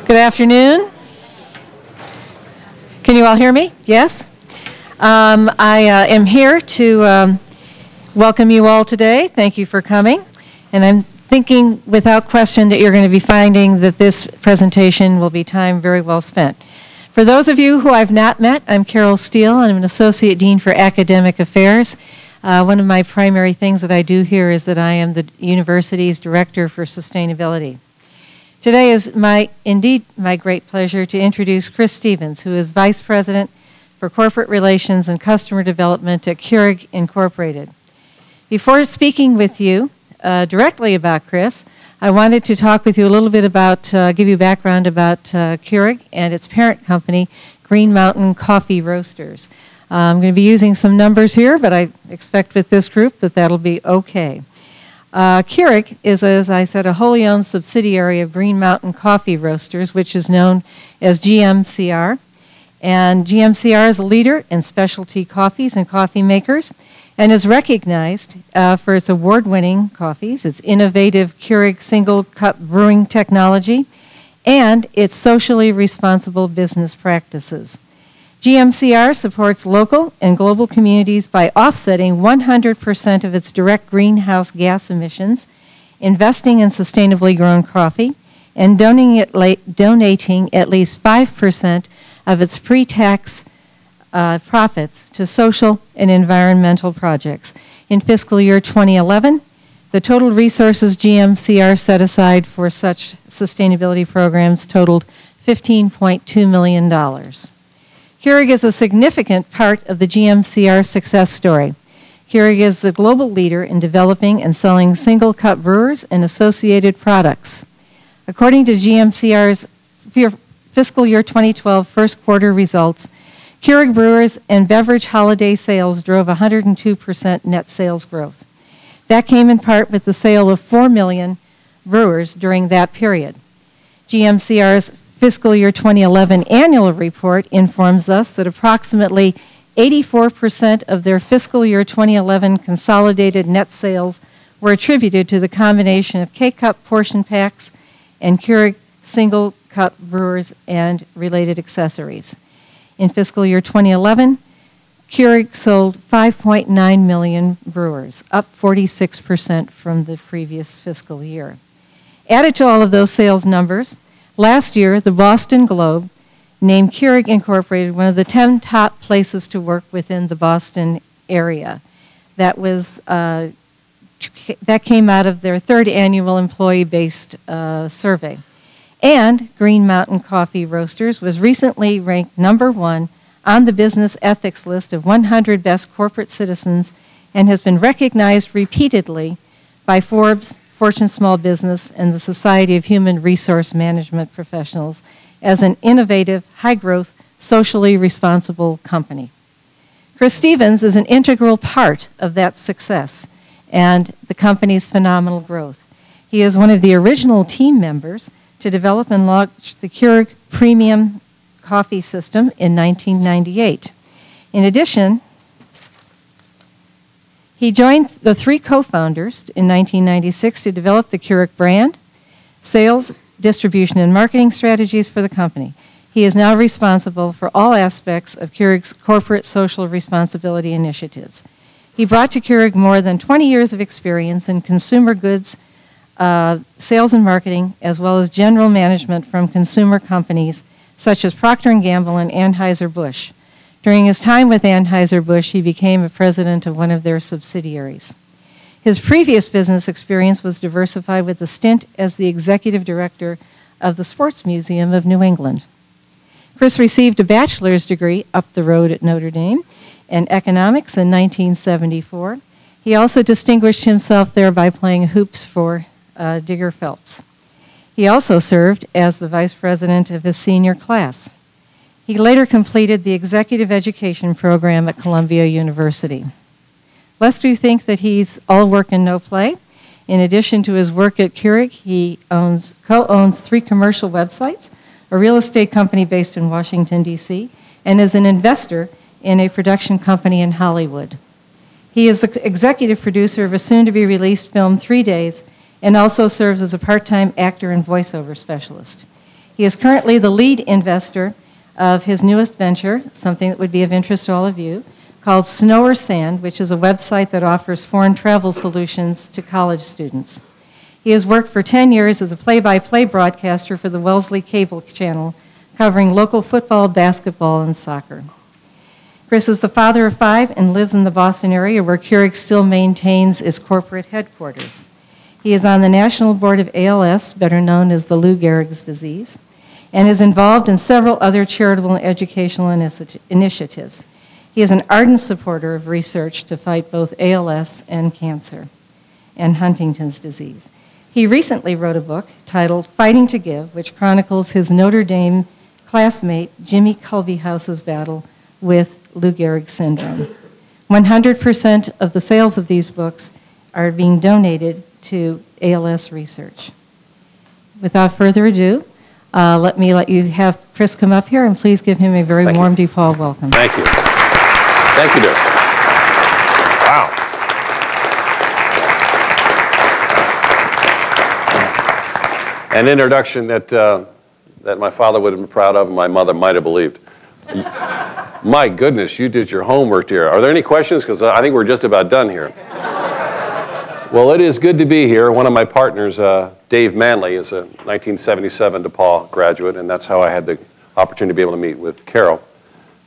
Good afternoon. Can you all hear me? Yes? I am here to welcome you all today. Thank you for coming. And I'm thinking without question that you're going to be finding that this presentation will be time very well spent. For those of you who I've not met, I'm Carol Steele. I'm an Associate Dean for Academic Affairs. One of my primary things that I do here is that I am the university's Director for Sustainability. Today is indeed my great pleasure to introduce Chris Stevens, who is Vice President for Corporate Relations and Customer Development at Keurig Incorporated. Before speaking with you directly about Chris, I wanted to talk with you a little bit about, give you background about Keurig and its parent company, Green Mountain Coffee Roasters. I'm going to be using some numbers here, but I expect with this group that that'll be okay. Keurig is, as I said, a wholly owned subsidiary of Green Mountain Coffee Roasters, which is known as GMCR. And GMCR is a leader in specialty coffees and coffee makers and is recognized for its award-winning coffees, its innovative Keurig single-cup brewing technology, and its socially responsible business practices. GMCR supports local and global communities by offsetting 100% of its direct greenhouse gas emissions, investing in sustainably grown coffee, and donating at least 5% of its pre-tax profits to social and environmental projects. In fiscal year 2011, the total resources GMCR set aside for such sustainability programs totaled $15.2 million. Keurig is a significant part of the GMCR success story. Keurig is the global leader in developing and selling single-cup brewers and associated products. According to GMCR's fiscal year 2012 first quarter results, Keurig brewers and beverage holiday sales drove 102% net sales growth. That came in part with the sale of 4 million brewers during that period. GMCR's fiscal year 2011 annual report informs us that approximately 84% of their fiscal year 2011 consolidated net sales were attributed to the combination of K-Cup portion packs and Keurig single-cup brewers and related accessories. In fiscal year 2011, Keurig sold 5.9 million brewers, up 46% from the previous fiscal year. Added to all of those sales numbers, last year, the Boston Globe named Keurig Incorporated one of the 10 top places to work within the Boston area. That came out of their third annual employee-based survey. And Green Mountain Coffee Roasters was recently ranked #1 on the business ethics list of 100 best corporate citizens and has been recognized repeatedly by Forbes, Fortune Small Business, and the Society of Human Resource Management Professionals as an innovative, high-growth, socially responsible company. Chris Stevens is an integral part of that success and the company's phenomenal growth. He is one of the original team members to develop and launch the Keurig Premium Coffee System in 1998. In addition, he joined the 3 co-founders in 1996 to develop the Keurig brand, sales, distribution, and marketing strategies for the company. He is now responsible for all aspects of Keurig's corporate social responsibility initiatives. He brought to Keurig more than 20 years of experience in consumer goods, sales and marketing, as well as general management from consumer companies such as Procter & Gamble and Anheuser-Busch. During his time with Anheuser-Busch, he became a president of one of their subsidiaries. His previous business experience was diversified with a stint as the executive director of the Sports Museum of New England. Chris received a bachelor's degree up the road at Notre Dame in economics in 1974. He also distinguished himself there by playing hoops for Digger Phelps. He also served as the vice president of his senior class. He later completed the executive education program at Columbia University. Lest you think that he's all work and no play, in addition to his work at Keurig, he co-owns 3 commercial websites, a real estate company based in Washington, D.C., and is an investor in a production company in Hollywood. He is the executive producer of a soon-to-be-released film, 3 Days, and also serves as a part-time actor and voiceover specialist. He is currently the lead investor of his newest venture, something that would be of interest to all of you, called Snow or Sand, which is a website that offers foreign travel solutions to college students. He has worked for 10 years as a play-by-play broadcaster for the Wellesley Cable Channel, covering local football, basketball, and soccer. Chris is the father of 5 and lives in the Boston area, where Keurig still maintains its corporate headquarters. He is on the National Board of ALS, better known as the Lou Gehrig's disease, and is involved in several other charitable and educational initiatives. He is an ardent supporter of research to fight both ALS and cancer and Huntington's disease. He recently wrote a book titled Fighting to Give, which chronicles his Notre Dame classmate Jimmy Culbyhouse's battle with Lou Gehrig syndrome. 100% of the sales of these books are being donated to ALS research. Without further ado, let you have Chris come up here, and please give him a very warm DePauw welcome. Thank you. Thank you, dear. Wow. An introduction that my father would have been proud of and my mother might have believed. My goodness, you did your homework, dear. Are there any questions? Because I think we're just about done here. Well, it is good to be here. One of my partners, Dave Manley, is a 1977 DePauw graduate, and that's how I had the opportunity to be able to meet with Carol.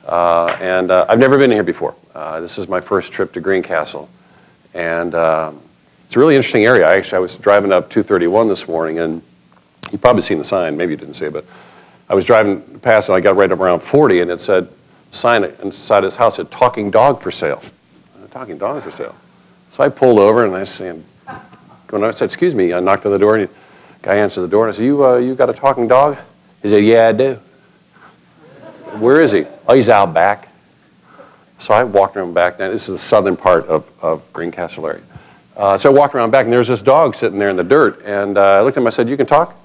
I've never been here before. This is my first trip to Greencastle. And it's a really interesting area. I was driving up 231 this morning, and you've probably seen the sign. Maybe you didn't see it, but I was driving past, and I got right up around 40, and it said, sign inside his house said, talking dog for sale. Talking dog for sale. So I pulled over, and I said, excuse me. I knocked on the door, and the guy answered the door, and I said, you got a talking dog? He said, yeah, I do. Where is he? Oh, he's out back. So I walked around back. Now, this is the southern part of Greencastle area. So I walked around back, and there was this dog sitting there in the dirt. And I looked at him, I said, you can talk?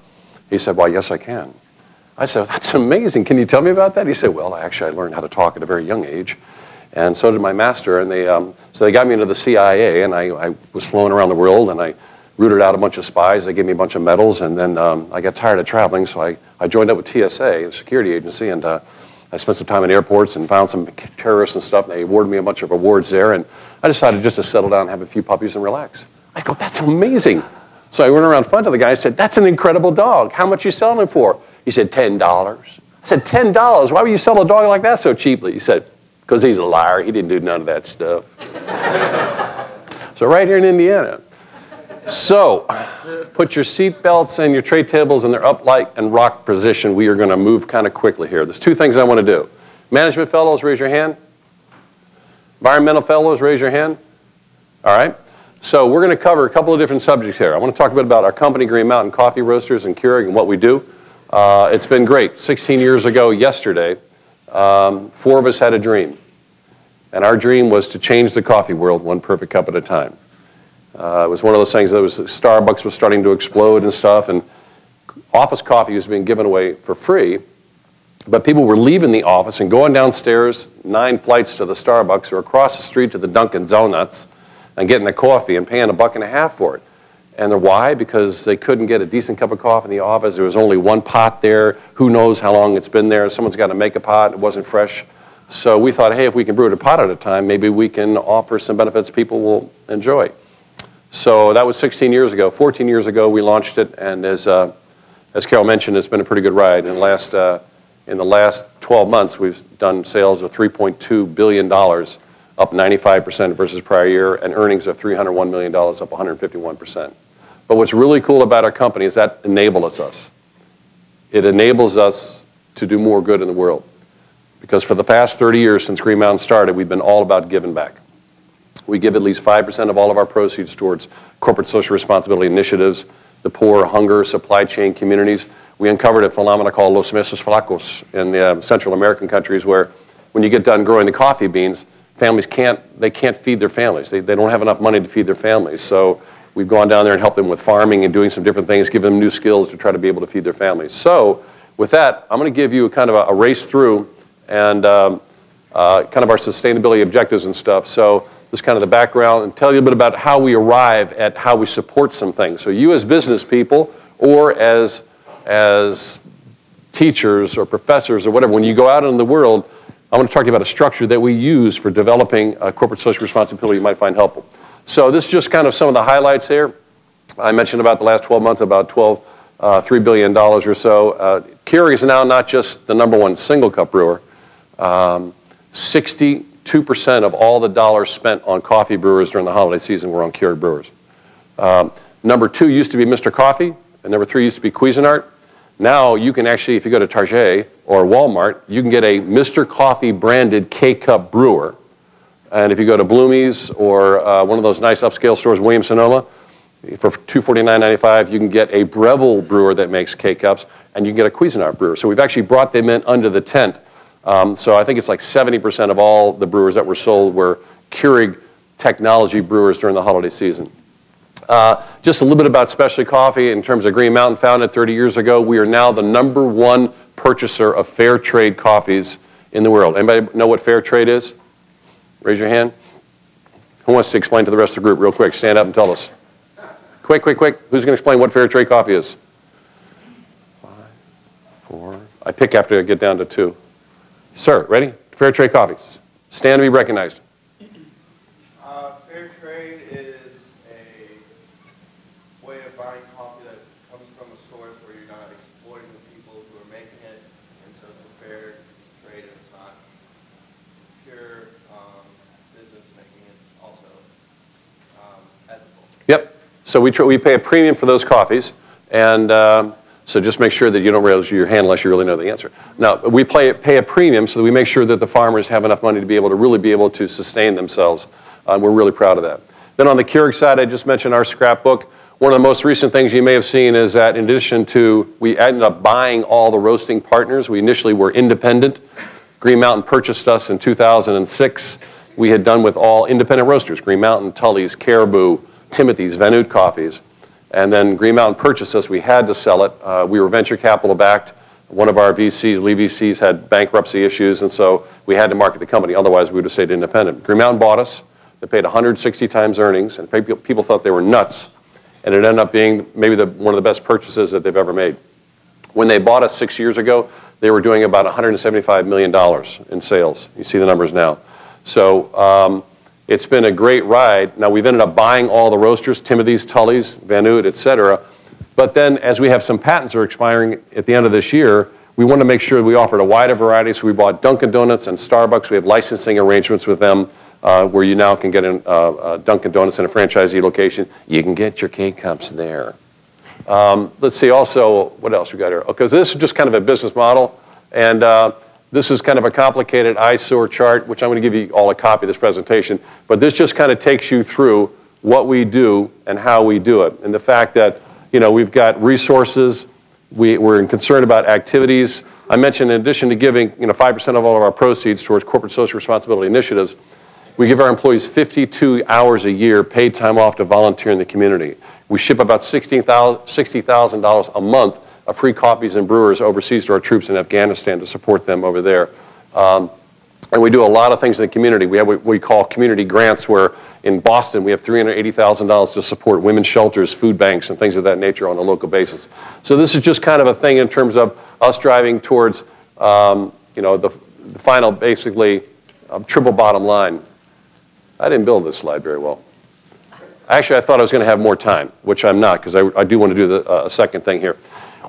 He said, well, yes, I can. I said, that's amazing. Can you tell me about that? He said, well, actually, I learned how to talk at a very young age. And so did my master. And so they got me into the CIA, and I was flown around the world, and I rooted out a bunch of spies. They gave me a bunch of medals, and then I got tired of traveling, so I joined up with TSA, a security agency, and I spent some time in airports and found some terrorists and stuff, and they awarded me a bunch of awards there, and I decided just to settle down and have a few puppies and relax. I go, that's amazing. So I went around front of the guy and said, that's an incredible dog. How much are you selling it for? He said, $10. I said, $10? Why would you sell a dog like that so cheaply? He said, because he's a liar. He didn't do none of that stuff. So right here in Indiana. So put your seat belts and your tray tables in their upright and rock position. We are going to move kind of quickly here. There's 2 things I want to do. Management fellows, raise your hand. Environmental fellows, raise your hand. All right. So we're going to cover a couple of different subjects here. I want to talk a bit about our company, Green Mountain Coffee Roasters and Keurig, and what we do. It's been great. 16 years ago yesterday, 4 of us had a dream. And our dream was to change the coffee world one perfect cup at a time. It was one of those things that Starbucks was starting to explode and stuff, and office coffee was being given away for free, but people were leaving the office and going downstairs 9 flights to the Starbucks or across the street to the Dunkin' Donuts and getting the coffee and paying $1.50 for it. And why? Because they couldn't get a decent cup of coffee in the office. There was only 1 pot there. Who knows how long it's been there? Someone's got to make a pot. It wasn't fresh. So we thought, hey, if we can brew it a pot at a time, maybe we can offer some benefits people will enjoy. So that was 16 years ago. 14 years ago, we launched it, and as Carol mentioned, it's been a pretty good ride. In the last 12 months, we've done sales of $3.2 billion, up 95% versus prior year, and earnings of $301 million, up 151%. But what's really cool about our company is that enables us. It enables us to do more good in the world. Because for the past 30 years since Green Mountain started, we've been all about giving back. We give at least 5% of all of our proceeds towards corporate social responsibility initiatives, the poor, hunger, supply chain communities. We uncovered a phenomenon called Los Meses Flacos in the Central American countries, where when you get done growing the coffee beans, families can't feed their families. They don't have enough money to feed their families. So we've gone down there and helped them with farming and doing some different things, giving them new skills to try to be able to feed their families. So with that, I'm going to give you a kind of a race through and kind of our sustainability objectives and stuff. So this is kind of the background, and tell you a bit about how we arrive at how we support some things. So you as business people, or as teachers or professors or whatever, when you go out in the world, I want to talk to you about a structure that we use for developing corporate social responsibility you might find helpful. So this is just kind of some of the highlights here. I mentioned about the last 12 months, about $3 billion or so. Keurig is now not just the #1 single cup brewer. 62% of all the dollars spent on coffee brewers during the holiday season were on Keurig brewers. #2 used to be Mr. Coffee, and #3 used to be Cuisinart. Now you can actually, if you go to Target or Walmart, you can get a Mr. Coffee branded K-Cup brewer. And if you go to Bloomie's or one of those nice upscale stores, Williams-Sonoma, for $249.95, you can get a Breville brewer that makes K-Cups, and you can get a Cuisinart brewer. So we've actually brought them in under the tent. So I think it's like 70% of all the brewers that were sold were Keurig technology brewers during the holiday season. Just a little bit about specialty coffee in terms of Green Mountain, founded 30 years ago. We are now the #1 purchaser of fair trade coffees in the world. Anybody know what fair trade is? Raise your hand. Who wants to explain to the rest of the group real quick? Stand up and tell us. Quick, quick, quick. Who's going to explain what fair trade coffee is? 5, 4. I pick after I get down to 2. Sir, ready? Fair trade coffees. Stand to be recognized. Fair trade is a way of buying coffee that comes from a source where you're not exploiting the people who are making it, and so it's a fair trade and it's not pure business making it also ethical. Yep. So we pay a premium for those coffees, and so just make sure that you don't raise your hand unless you really know the answer. Now, we pay a premium so that we make sure that the farmers have enough money to be able to sustain themselves. We're really proud of that. Then on the Keurig side, I just mentioned our scrapbook. One of the most recent things you may have seen is that in addition to, we ended up buying all the roasting partners. We initially were independent. Green Mountain purchased us in 2006. We had done with all independent roasters, Green Mountain, Tully's, Caribou, Timothy's, Vanute Coffees. And then Green Mountain purchased us. We had to sell it. We were venture capital backed. One of our VCs, Lee VCs, had bankruptcy issues, and so we had to market the company. Otherwise, we would have stayed independent. Green Mountain bought us. They paid 160 times earnings, and people thought they were nuts. And it ended up being maybe one of the best purchases that they've ever made. When they bought us 6 years ago, they were doing about $175 million in sales. You see the numbers now. So it's been a great ride. Now, we've ended up buying all the roasters, Timothy's, Tully's, Vanute, et cetera. But then, as we have some patents that are expiring at the end of this year, we want to make sure we offered a wider variety. So we bought Dunkin' Donuts and Starbucks. We have licensing arrangements with them where you now can get Dunkin' Donuts in a franchisee location. You can get your K-Cups there. Let's see also, what else we got here? Okay, so this is just kind of a business model. And this is kind of a complicated eyesore chart, which I'm going to give you all a copy of this presentation. But this just kind of takes you through what we do and how we do it. And the fact that, you know, we've got resources, we're concerned about activities. I mentioned in addition to giving, 5% of all of our proceeds towards corporate social responsibility initiatives, we give our employees 52 hours a year paid time off to volunteer in the community. We ship about $60,000 a month of free coffees and brewers overseas to our troops in Afghanistan to support them over there. And we do a lot of things in the community. We have what we call community grants, where in Boston we have $380,000 to support women's shelters, food banks, and things of that nature on a local basis. So this is just kind of a thing in terms of us driving towards the final, basically, triple bottom line. I didn't build this slide very well. Actually, I thought I was going to have more time, which I'm not, because I do want to do a second thing here.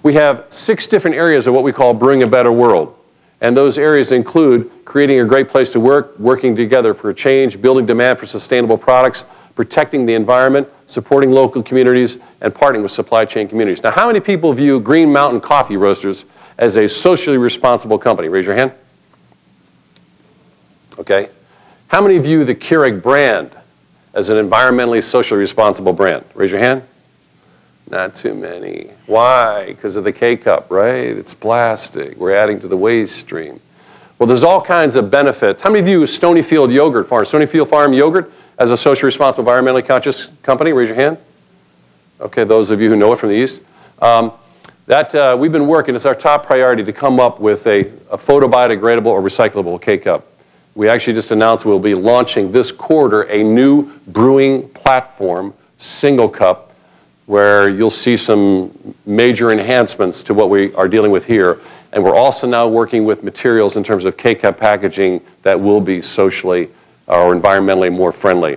We have 6 different areas of what we call brewing a better world. And those areas include creating a great place to work, working together for a change, building demand for sustainable products, protecting the environment, supporting local communities, and partnering with supply chain communities. Now, how many people view Green Mountain Coffee Roasters as a socially responsible company? Raise your hand. Okay. How many view the Keurig brand as an environmentally, socially responsible brand? Raise your hand. Not too many. Why? Because of the K-Cup, right? It's plastic. We're adding to the waste stream. Well, there's all kinds of benefits. How many view Stonyfield Yogurt Farm, Stonyfield Farm Yogurt as a socially responsible, environmentally conscious company? Raise your hand. Okay, those of you who know it from the East. We've been working, it's our top priority to come up with a photobiodegradable or recyclable K-Cup. We actually just announced we'll be launching this quarter a new brewing platform, single cup, where you'll see some major enhancements to what we are dealing with here. And we're also now working with materials in terms of K-cup packaging that will be socially or environmentally more friendly.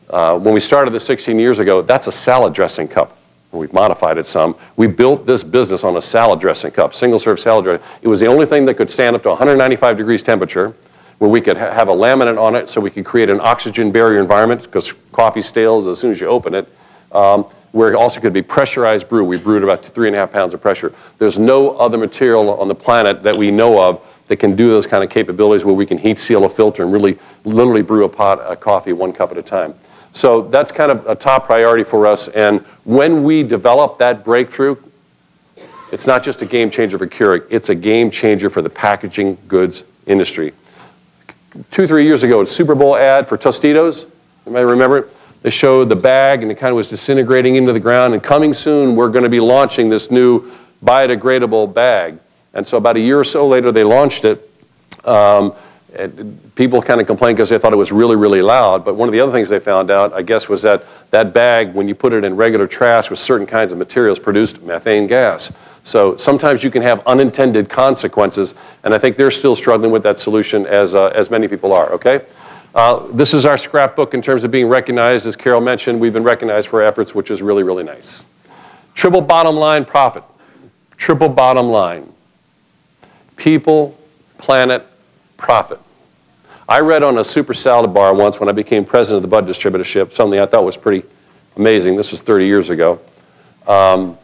When we started this 16 years ago, that's a salad dressing cup. We've modified it some. We built this business on a salad dressing cup, single-serve salad dressing. It was the only thing that could stand up to 195 degrees temperature, where we could have a laminate on it so we could create an oxygen barrier environment, because coffee stales as soon as you open it, where it also could be pressurized brew. We brewed about 3.5 pounds of pressure. There's no other material on the planet that we know of that can do those kind of capabilities where we can heat seal a filter and really literally brew a pot of coffee 1 cup at a time. So that's kind of a top priority for us. And when we develop that breakthrough, it's not just a game changer for Keurig, it's a game changer for the packaging goods industry. 2-3 years ago, a Super Bowl ad for Tostitos, anybody remember it? They showed the bag and it kind of was disintegrating into the ground, and coming soon we're going to be launching this new biodegradable bag. And so about a year or so later they launched it. People kind of complained because they thought it was really, really loud. But one of the other things they found out, I guess, was that that bag, when you put it in regular trash with certain kinds of materials, produced methane gas. So sometimes you can have unintended consequences, and I think they're still struggling with that solution as many people are, okay? This is our scrapbook in terms of being recognized. As Carol mentioned, we've been recognized for our efforts, which is really, really nice. Triple bottom line profit. Triple bottom line. People, planet, profit. I read on a super salad bar once when I became president of the Bud Distributorship, something I thought was pretty amazing. This was 30 years ago. And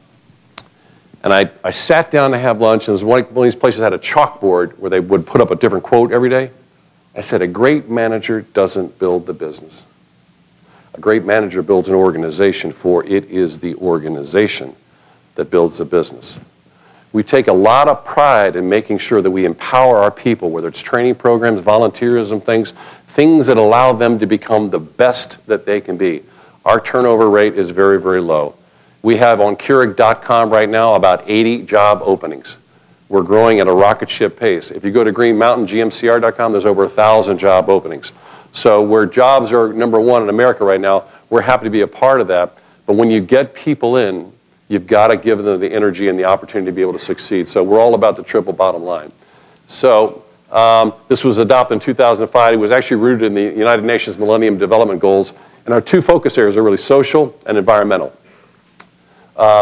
I sat down to have lunch, and it was one of these places that had a chalkboard where they would put up a different quote every day. I said, a great manager doesn't build the business. A great manager builds an organization, for it is the organization that builds the business. We take a lot of pride in making sure that we empower our people, whether it's training programs, volunteerism, things that allow them to become the best that they can be. Our turnover rate is very, very low. We have on Keurig.com right now about 80 job openings. We're growing at a rocket ship pace. If you go to Green Mountain, GMCR.com, there's over 1,000 job openings. So where jobs are #1 in America right now, we're happy to be a part of that. But when you get people in, you've got to give them the energy and the opportunity to be able to succeed. So we're all about the triple bottom line. So this was adopted in 2005. It was actually rooted in the United Nations Millennium Development Goals. And our 2 focus areas are really social and environmental.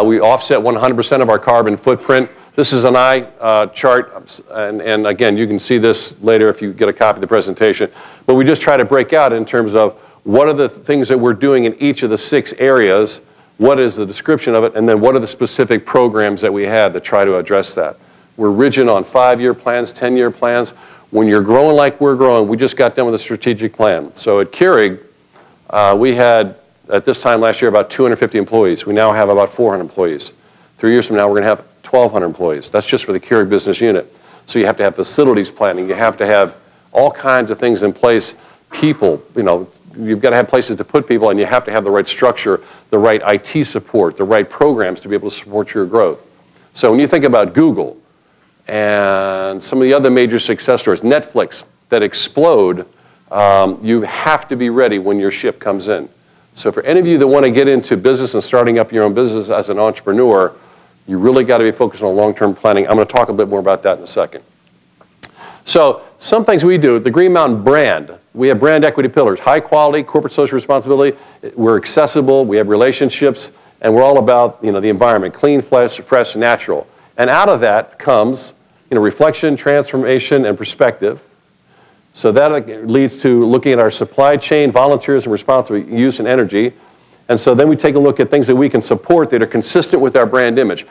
We offset 100% of our carbon footprint. This is an eye chart, and again, you can see this later if you get a copy of the presentation. But we just try to break out in terms of what are the things that we're doing in each of the 6 areas, what is the description of it, and then what are the specific programs that we have that try to address that. We're rigid on 5-year plans, 10-year plans. When you're growing like we're growing, we just got done with a strategic plan. So at Keurig, we had, at this time last year, about 250 employees. We now have about 400 employees. 3 years from now, we're going to have 1,200 employees. That's just for the Keurig business unit. So you have to have facilities planning. You have to have all kinds of things in place. People, you've got to have places to put people, and you have to have the right structure, the right IT support, the right programs to be able to support your growth. So when you think about Google and some of the other major success stories, Netflix, that explode, you have to be ready when your ship comes in. So for any of you that want to get into business and starting up your own business as an entrepreneur, you really got to be focused on long-term planning. I'm going to talk a bit more about that in a second. So some things we do, the Green Mountain brand, we have brand equity pillars, high quality, corporate social responsibility, we're accessible, we have relationships, and we're all about the environment, clean, fresh, natural. And out of that comes reflection, transformation, and perspective. So that leads to looking at our supply chain, volunteerism, responsible use, and energy. And so then we take a look at things that we can support that are consistent with our brand image.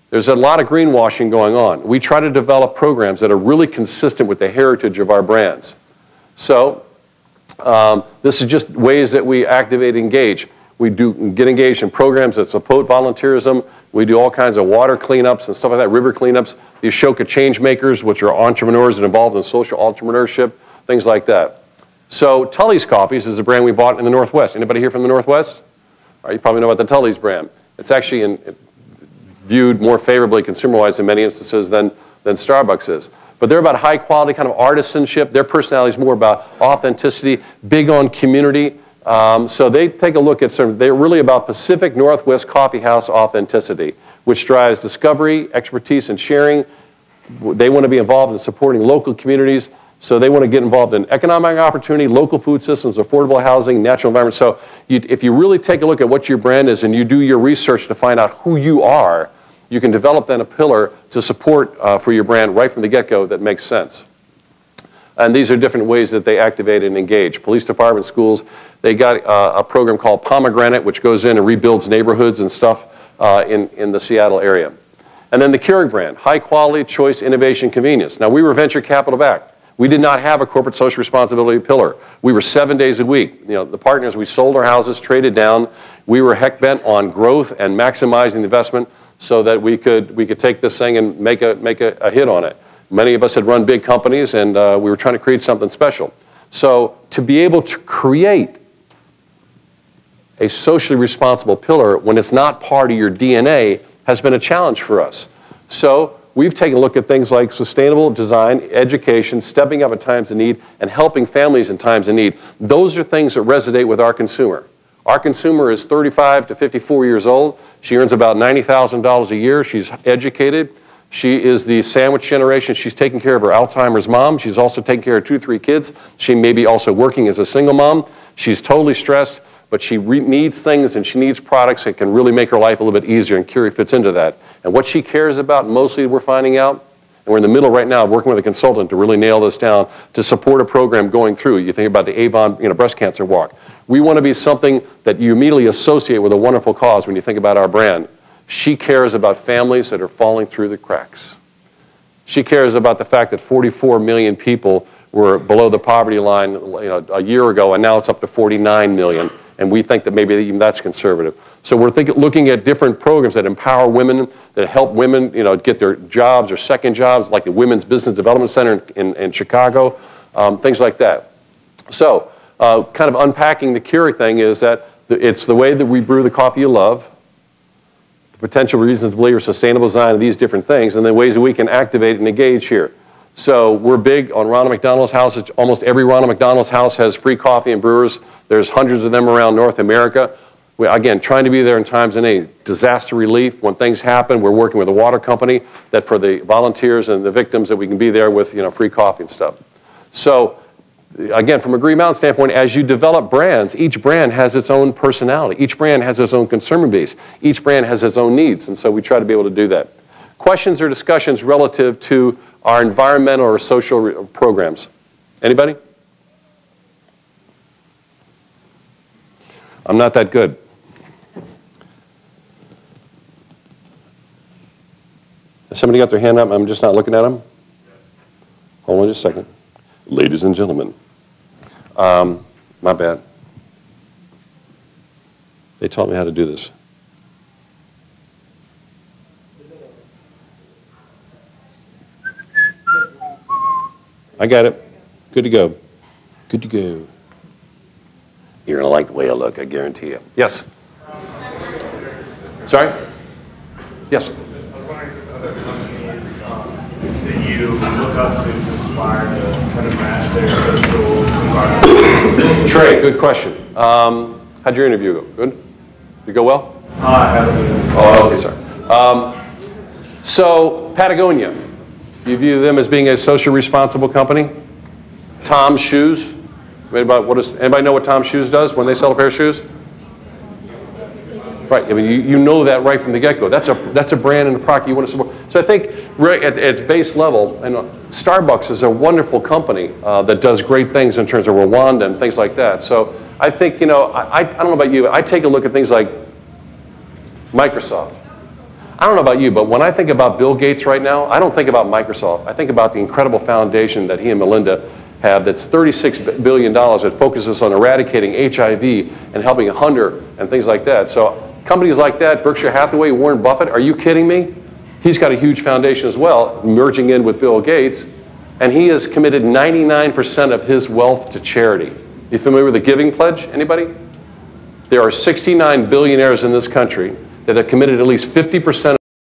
There's a lot of greenwashing going on. We try to develop programs that are really consistent with the heritage of our brands. So this is just ways that we activate and engage. We do get engaged in programs that support volunteerism. We do all kinds of water cleanups and stuff like that, river cleanups. The Ashoka Changemakers, which are entrepreneurs that are involved in social entrepreneurship, things like that. So Tully's Coffees is a brand we bought in the Northwest. Anybody here from the Northwest? All right, you probably know about the Tully's brand. It's actually viewed more favorably consumer-wise in many instances than Starbucks is. But they're about high quality kind of artisanship. Their personality is more about authenticity, big on community. So they take a look at they're really about Pacific Northwest coffee house authenticity, which drives discovery, expertise, and sharing. They want to be involved in supporting local communities. So they want to get involved in economic opportunity, local food systems, affordable housing, natural environment. So if you really take a look at what your brand is and you do your research to find out who you are, you can develop then a pillar to support for your brand right from the get-go that makes sense. And these are different ways that they activate and engage. Police department, schools, they got a program called Pomegranate, which goes in and rebuilds neighborhoods and stuff in the Seattle area. And then the Keurig brand, high quality, choice, innovation, convenience. Now, we were venture capital backed. We did not have a corporate social responsibility pillar. We were 7 days a week. You know, the partners, we sold our houses, traded down. We were heck bent on growth and maximizing the investment so that we could take this thing and make a hit on it. Many of us had run big companies, and we were trying to create something special. So to be able to create a socially responsible pillar when it's not part of your DNA has been a challenge for us. So we've taken a look at things like sustainable design, education, stepping up at times of need, and helping families in times of need. Those are things that resonate with our consumer. Our consumer is 35 to 54 years old. She earns about $90,000 a year. She's educated. She is the sandwich generation. She's taking care of her Alzheimer's mom. She's also taking care of 2 or 3 kids. She may be also working as a single mom. She's totally stressed, but she needs things and she needs products that can really make her life a little bit easier, and Keurig fits into that. And what she cares about mostly, we're finding out, and we're in the middle right now working with a consultant to really nail this down to support a program going through. You think about the Avon breast cancer walk. We want to be something that you immediately associate with a wonderful cause when you think about our brand. She cares about families that are falling through the cracks. She cares about the fact that 44 million people were below the poverty line a year ago, and now it's up to 49 million. And we think that maybe even that's conservative. So we're looking at different programs that empower women, that help women get their jobs or second jobs, like the Women's Business Development Center in Chicago, things like that. So kind of unpacking the Keurig thing is that it's the way that we brew the coffee you love, the potential reasons to believe in sustainable design, and these different things, and the ways that we can activate and engage here. So we're big on Ronald McDonald's houses. Almost every Ronald McDonald's house has free coffee and brewers. There's hundreds of them around North America. Again, trying to be there in times of need. Disaster relief, when things happen, we're working with a water company that for the volunteers and the victims that we can be there with free coffee and stuff. So again, from a Green Mountain standpoint, as you develop brands, each brand has its own personality. Each brand has its own consumer base. Each brand has its own needs, and so we try to be able to do that. Questions or discussions relative to our environmental or social programs? Anybody? I'm not that good. Has somebody got their hand up? I'm just not looking at them? Hold on just a second. Ladies and gentlemen. My bad. They taught me how to do this. I got it. Good to go. Good to go. You're going to like the way I look, I guarantee you. Yes? Sorry? Yes? I was wondering if other companies that you look up to aspire to kind of match their social environment. Trey, good question. How'd your interview go? Good? Did it go well? I haven't. Oh, okay, sorry. So, Patagonia. You view them as being a socially responsible company? Tom's Shoes. Anybody know what Tom's Shoes does when they sell a pair of shoes? Right. I mean, you know that right from the get-go. That's a brand and a product you want to support. So I think right at its base level, and Starbucks is a wonderful company that does great things in terms of Rwanda and things like that. So I think I don't know about you, but I take a look at things like Microsoft. I don't know about you, but when I think about Bill Gates right now, I don't think about Microsoft. I think about the incredible foundation that he and Melinda have that's $36 billion that focuses on eradicating HIV and helping hunger and things like that. So companies like that, Berkshire Hathaway, Warren Buffett, are you kidding me? He's got a huge foundation as well, merging in with Bill Gates, and he has committed 99% of his wealth to charity. You familiar with the Giving Pledge? Anybody? There are 69 billionaires in this country that have committed at least 50%